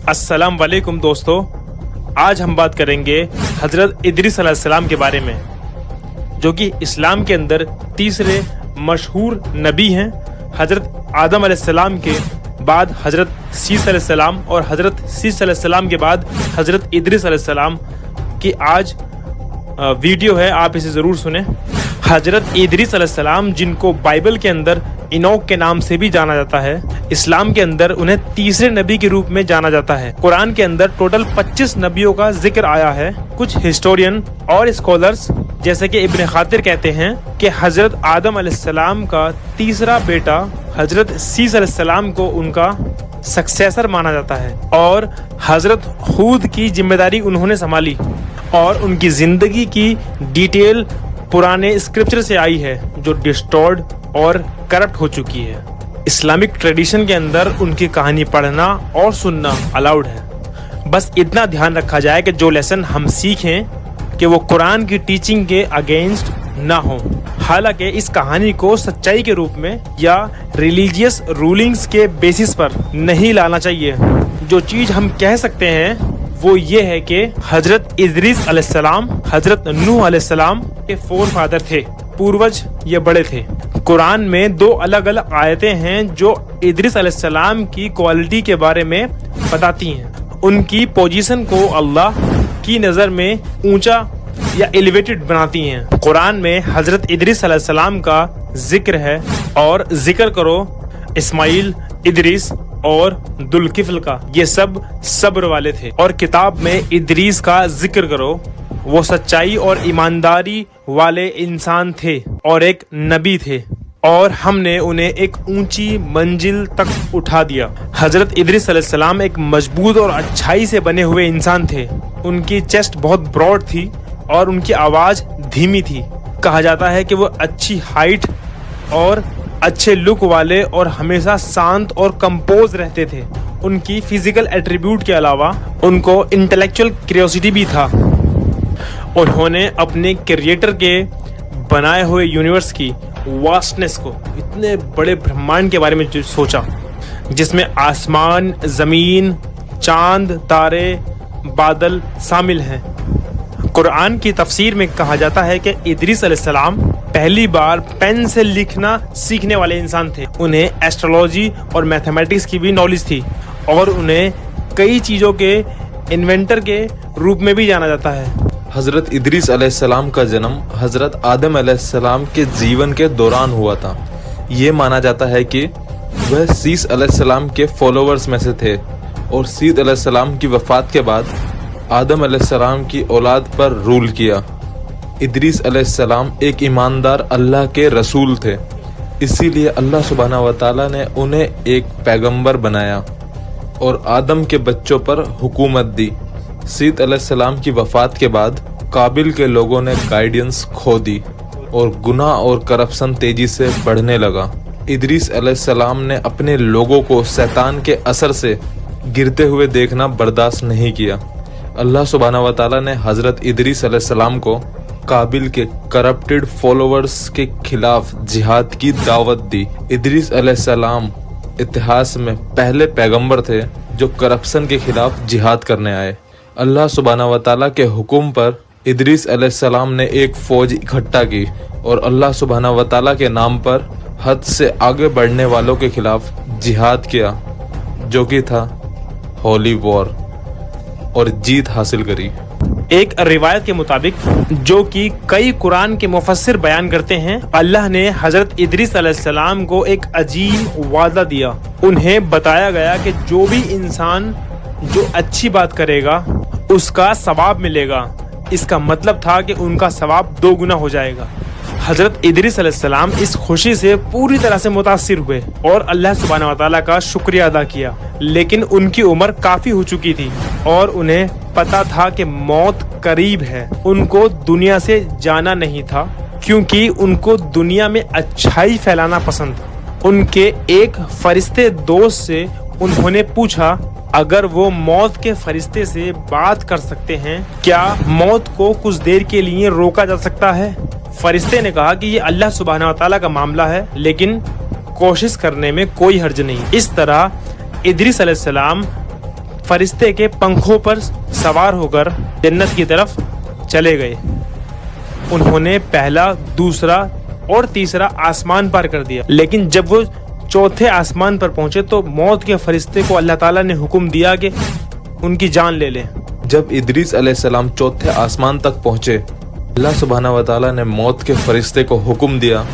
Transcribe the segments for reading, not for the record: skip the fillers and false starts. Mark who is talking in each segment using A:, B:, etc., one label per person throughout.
A: अस्सलाम वालेकुम दोस्तों, आज हम बात करेंगे हज़रत इदरीस अलैहिस्सलाम के बारे में, जो कि इस्लाम के अंदर तीसरे मशहूर नबी हैं। हज़रत आदम अलैहिस्सलाम के बाद हज़रत सीस अलैहिस्सलाम और हज़रत सीस अलैहिस्सलाम के बाद हज़रत इदरीस अलैहिस्सलाम की आज वीडियो है, आप इसे ज़रूर सुने। हज़रत इदरीस अलैहिस्सलाम, जिनको बाइबल के अंदर इनोक के नाम से भी जाना जाता है, इस्लाम के अंदर उन्हें तीसरे नबी के रूप में जाना जाता है। कुरान के अंदर टोटल 25 नबियों का जिक्र आया है। कुछ हिस्टोरियन और स्कॉलर्स जैसे कि इब्न खातिर कहते हैं कि हज़रत आदम अलैहिस्सलाम का तीसरा बेटा हज़रत सीस अलैहिस्सलाम को उनका सक्सेसर माना जाता है और हज़रत हूद की जिम्मेदारी उन्होंने संभाली और उनकी ज़िंदगी की डिटेल पुराने स्क्रिप्चर से आई है, जो डिस्टॉर्ड और करप्ट हो चुकी है। इस्लामिक ट्रेडिशन के अंदर उनकी कहानी पढ़ना और सुनना अलाउड है। बस इतना ध्यान रखा जाए कि जो लेसन हम सीखें कि वो कुरान की टीचिंग के अगेंस्ट ना हो। हालांकि इस कहानी को सच्चाई के रूप में या रिलीजियस रूलिंग्स के बेसिस पर नहीं लाना चाहिए। जो चीज़ हम कह सकते हैं वो ये है कि हज़रत इदरीस अलैहिस्सलाम हज़रत नूह अलैहिस्सलाम के फोर फादर थे, पूर्वज ये बड़े थे। कुरान में दो अलग अलग आयतें हैं जो इदरीस अलैहिस्सलाम की क्वालिटी के बारे में बताती हैं। उनकी पोजीशन को अल्लाह की नज़र में ऊंचा या एलिवेटेड बनाती हैं। कुरान में हज़रत इदरीस अलैहिस्सलाम का जिक्र है और जिक्र करो इस्माइल, इदरीस और दुल्किफ्ल का, ये सब सब्र वाले थे। और किताब में इदरीस का जिक्र करो, वो सच्चाई और ईमानदारी वाले इंसान थे और एक नबी थे और हमने उन्हें एक ऊंची मंजिल तक उठा दिया। हज़रत इदरीस अलैहिस्सलाम एक मजबूत और अच्छाई से बने हुए इंसान थे। उनकी चेस्ट बहुत ब्रॉड थी और उनकी आवाज़ धीमी थी। कहा जाता है कि वो अच्छी हाइट और अच्छे लुक वाले और हमेशा शांत और कंपोज रहते थे। उनकी फिजिकल एट्रीब्यूट के अलावा उनको इंटेलेक्चुअल क्यूरियोसिटी भी था। उन्होंने अपने क्रिएटर के बनाए हुए यूनिवर्स की वास्टनेस को, इतने बड़े ब्रह्मांड के बारे में सोचा, जिसमें आसमान, ज़मीन, चांद, तारे, बादल शामिल हैं। कुरान की तफसीर में कहा जाता है कि इदरीस अलैहिस्सलाम पहली बार पेन से लिखना सीखने वाले इंसान थे। उन्हें एस्ट्रोलॉजी और मैथमेटिक्स की भी नॉलेज थी और उन्हें कई चीज़ों के इन्वेंटर के रूप में भी जाना जाता है।
B: हज़रत इदरीस अलैहिस्सलाम का जन्म हज़रत आदम अलैहिस्सलाम के जीवन के दौरान हुआ था। ये माना जाता है कि वह सीस अलैहिस्सलाम के फॉलोअर्स में से थे और सीस अलैहिस्सलाम की वफ़ात के बाद आदम अलैहिस्सलाम की औलाद पर रूल किया। इदरीस अलैहिस्सलाम एक ईमानदार अल्लाह के रसूल थे, इसीलिए अल्लाह सुब्हानहू व तआला ने उन्हें एक पैगंबर बनाया और आदम के बच्चों पर हुकूमत दी। सीत अलैहिस्सलाम की वफ़ात के बाद काबिल के लोगों ने गाइडेंस खो दी और गुनाह और करप्शन तेजी से बढ़ने लगा। इदरीस अलैहिस्सलाम ने अपने लोगों को शैतान के असर से गिरते हुए देखना बर्दाश्त नहीं किया। अल्लाह सुब्हानहू व तआला ने हज़रत इदरीस अलैहिस्सलाम को काबिल के करप्टेड फॉलोअर्स के खिलाफ जिहाद की दावत दी। इदरीस अलैहिस्सलाम इतिहास में पहले पैगंबर थे जो करप्शन के खिलाफ जिहाद करने आए। अल्लाह सुब्हानहू व तआला के हुक्म पर इदरीस अलैहिस्सलाम ने एक फौज इकट्ठा की और अल्लाह सुब्हानहू व तआला के नाम पर हद से आगे बढ़ने वालों के खिलाफ जिहाद किया, जो कि था होली वॉर, और जीत हासिल करी।
A: एक रिवायत के मुताबिक, जो कि कई कुरान के मुफस्सिर बयान करते हैं, अल्लाह ने हज़रत इदरीस अलैहिस्सलाम को एक अजीब वादा दिया। उन्हें बताया गया कि जो भी इंसान जो अच्छी बात करेगा उसका सवाब मिलेगा। इसका मतलब था कि उनका सवाब 2 गुना हो जाएगा। हज़रत इदरीस अलैहिस्सलाम इस खुशी से पूरी तरह से मुतासिर हुए और अल्लाह सुब्हानहू व तआला का शुक्रिया अदा किया। लेकिन उनकी उम्र काफ़ी हो चुकी थी और उन्हें पता था कि मौत करीब है। उनको दुनिया से जाना नहीं था क्योंकि उनको दुनिया में अच्छाई फैलाना पसंद था। उनके एक फरिश्ते दोस्त से उन्होंने पूछा, अगर वो मौत के फरिश्ते से बात कर सकते हैं, क्या मौत को कुछ देर के लिए रोका जा सकता है? फरिश्ते ने कहा कि ये अल्लाह सुब्हानहू व तआला का मामला है, लेकिन कोशिश करने में कोई हर्ज नहीं। इस तरह इदरीस अलैहिस्सलाम फरिश्ते के पंखों पर सवार होकर जन्नत की तरफ चले गए। उन्होंने पहला, दूसरा और तीसरा आसमान पार कर दिया, लेकिन जब वो चौथे आसमान पर पहुंचे तो मौत के फरिश्ते को अल्लाह ताला ने हुक्म दिया कि उनकी जान ले लें।
B: जब इदरीस अलैहिस्सलाम चौथे आसमान तक पहुंचे, अल्लाह सुब्हानहू व तआला ने मौत के फरिश्ते को हुक्म दिया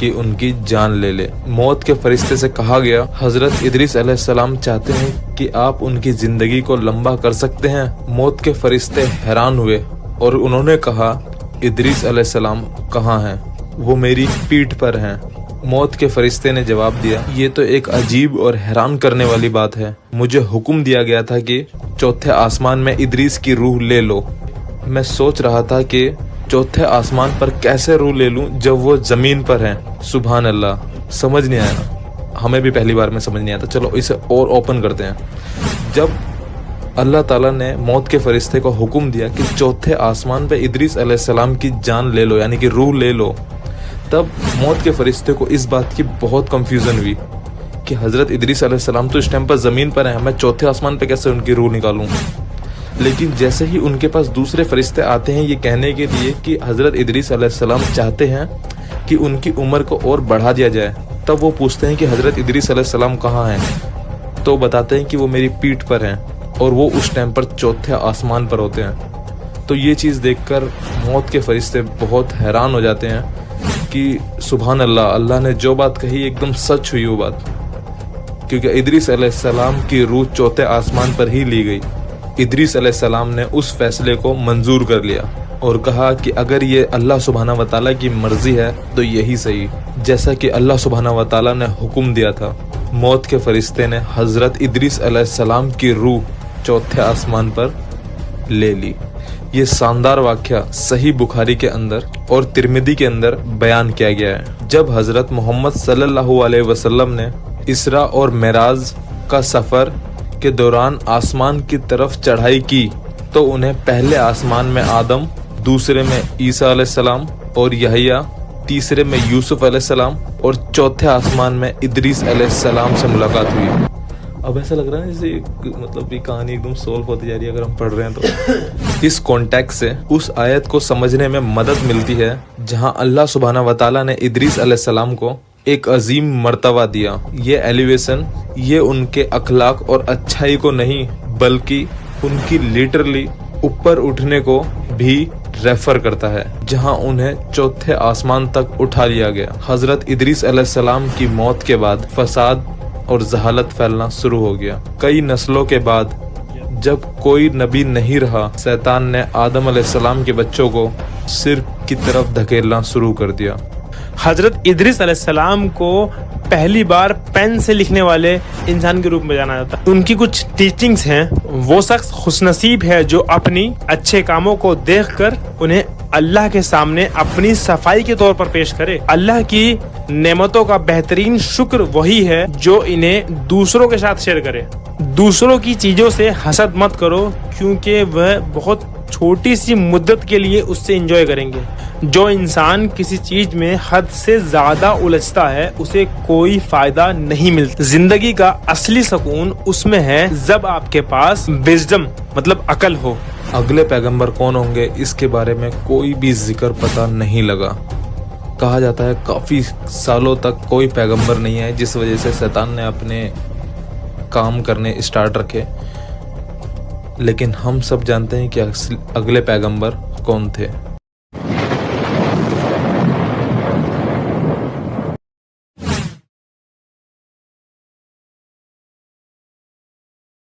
B: कि उनकी जान ले ले। मौत के फरिश्ते से कहा गया, हजरत इदरीस अलैहिस्सलाम चाहते हैं कि आप उनकी जिंदगी को लंबा कर सकते हैं। मौत के फरिश्ते हैरान हुए और उन्होंने कहा, इदरीस अलैहिस्सलाम कहाँ हैं? वो मेरी पीठ पर हैं। मौत के फरिश्ते ने जवाब दिया, ये तो एक अजीब और हैरान करने वाली बात है। मुझे हुक्म दिया गया था कि चौथे आसमान में इदरीस की रूह ले लो। मैं सोच रहा था कि चौथे आसमान पर कैसे रूह ले लूं जब वो जमीन पर हैं। सुभान अल्लाह, समझ नहीं आया। हमें भी पहली बार में समझ नहीं आता। चलो इसे और ओपन करते हैं। जब अल्लाह ताला ने मौत के फरिश्ते को हुक्म दिया कि चौथे आसमान पे इदरीस अलैहिस्सलाम की जान ले लो, यानी कि रूह ले लो, तब मौत के फरिश्ते को इस बात की बहुत कंफ्यूजन हुई कि हजरत इदरीस अलैहिस्सलाम तो इस टाइम पर जमीन पर हैं, मैं चौथे आसमान पे कैसे उनकी रूह निकालूं। लेकिन जैसे ही उनके पास दूसरे फरिश्ते आते हैं ये कहने के लिए कि हजरत इदरीस अलैहिस्सलाम चाहते हैं कि उनकी उम्र को और बढ़ा दिया जाए, तब वो पूछते हैं कि हजरत इदरीस अलैहिस्सलाम कहाँ हैं? तो बताते हैं कि वो मेरी पीठ पर हैं और वो उस टाइम पर चौथे आसमान पर होते हैं। तो ये चीज़ देखकर मौत के फरिश्ते बहुत हैरान हो जाते हैं कि सुभान अल्लाह, अल्लाह ने जो बात कही एकदम सच हुई वो बात, क्योंकि इदरीस अलैहिस्सलाम की रूह चौथे आसमान पर ही ली गई। इदरीस अलैहिस्सलाम ने उस फैसले को मंजूर कर लिया और कहा कि अगर ये अल्लाह सुब्हानहू व तआला की मर्जी है तो यही सही। जैसा कि अल्लाह सुब्हानहू व तआला ने हुक्म दिया था, मौत के फरिश्ते ने हजरत इदरीस अलैहिस्सलाम की रूह चौथे आसमान पर ले ली। ये शानदार वाक़या सही बुखारी के अंदर और तिरमिदी के अंदर बयान किया गया है। जब हजरत मोहम्मद सल्लल्लाहु अलैहि वसल्लम ने इसरा और मेराज का सफ़र के दौरान आसमान की तरफ चढ़ाई की तो उन्हें पहले आसमान में आदम, दूसरे में ईसा अलैहिस्सलाम और यहया, तीसरे में यूसुफ अलैहिस्सलाम और चौथे आसमान में इदरीस अलैहिस्सलाम से मुलाकात हुई। अब ऐसा लग रहा है जैसे मतलब ये कहानी एकदम सोल्व होती जा रही है अगर हम पढ़ रहे हैं तो। इस कॉन्टेक्स्ट से उस आयत को समझने में मदद मिलती है जहां अल्लाह सुब्हानहू व तआला ने इदरीस अलैहिस्सलाम को एक अजीम मर्तबा दिया। ये एलिवेशन ये उनके अखलाक और अच्छाई को नहीं बल्कि उनकी लिटरली ऊपर उठने को भी रेफर करता है, जहां उन्हें चौथे आसमान तक उठा लिया गया। हजरत इदरीस अलैहिस्सलाम की मौत के बाद फसाद और जहालत फैलना शुरू हो गया। कई नस्लों के बाद जब कोई नबी नहीं रहा, शैतान ने आदम अलैहिस्सलाम के बच्चों को शिर्क की तरफ धकेलना शुरू कर दिया।
A: हजरत इदरीस अलैहिस्सलाम को पहली बार पेन से लिखने वाले इंसान के रूप में जाना जाता है। उनकी कुछ टीचिंग्स हैं, वो शख्स खुशनसीब है जो अपनी अच्छे कामों को देखकर उन्हें अल्लाह के सामने अपनी सफाई के तौर पर पेश करे। अल्लाह की नेमतों का बेहतरीन शुक्र वही है जो इन्हें दूसरों के साथ शेयर करे। दूसरों की चीजों से हसद मत करो क्योंकि वह बहुत छोटी सी मुद्दत के लिए उससे एंजॉय करेंगे। जो इंसान किसी चीज में हद से ज्यादा उलझता है उसे कोई फायदा नहीं मिलता। जिंदगी का असली सुकून उसमें है जब आपके पास विजडम मतलब अकल हो।
B: अगले पैगंबर कौन होंगे इसके बारे में कोई भी जिक्र पता नहीं लगा। कहा जाता है काफी सालों तक कोई पैगंबर नहीं है, जिस वजह से शैतान ने अपने काम करने स्टार्ट रखे। लेकिन हम सब जानते हैं कि अगले पैगंबर कौन थे।